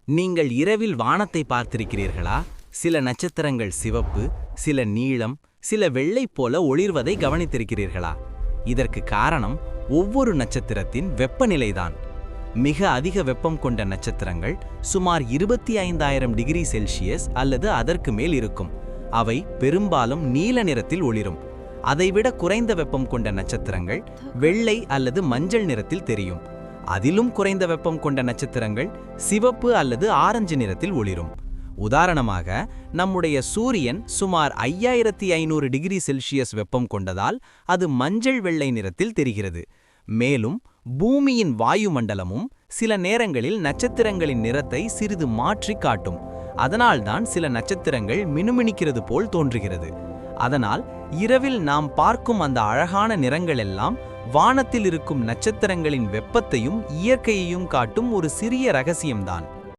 நீங்கள் இரவில் வானத்தை பார்த்திருக்கிறீர்களா? சில நட்சத்திரங்கள் சிவப்பு, சில நீலம், சில வெள்ளை போல ஒளிர்வதை கவனித்திருக்கிறீர்களா? இதற்கு காரணம் ஒவ்வொரு நட்சத்திரத்தின் வெப்பநிலைதான். மிக அதிக வெப்பம் கொண்ட நட்சத்திரங்கள் சுமார் 25,000 டிகிரி செல்சியஸ் அல்லது அதற்கு மேல் இருக்கும். அவை பெரும்பாலும் நீல நிறத்தில் ஒளிரும். அதைவிட குறைந்த வெப்பம் கொண்ட நட்சத்திரங்கள் வெள்ளை அல்லது மஞ்சள் நிறத்தில் தெரியும். அதிலும் குறைந்த வெப்பம் கொண்ட நட்சத்திரங்கள் சிவப்பு அல்லது ஆரஞ்சு நிறத்தில் ஒளிரும். உதாரணமாக, நம்முடைய சூரியன் சுமார் 5500 டிகிரி செல்சியஸ் வெப்பம் கொண்டதால் அது மஞ்சள் வெள்ளை நிறத்தில் தெரிகிறது. மேலும் பூமியின் வாயுமண்டலமும் சில நேரங்களில் நட்சத்திரங்களின் நிறத்தை சிறிது மாற்றி காட்டும். அதனால்தான் சில நட்சத்திரங்கள் மினுமினுக்கிறது போல் தோன்றுகிறது. அதனால் இரவில் நாம் பார்க்கும் அந்த அழகான நிறங்கள் எல்லாம் வானத்தில் இருக்கும் நட்சத்திரங்களின் வெப்பத்தையும் இயற்கையையும் காட்டும் ஒரு சிறிய ரகசியம்தான்.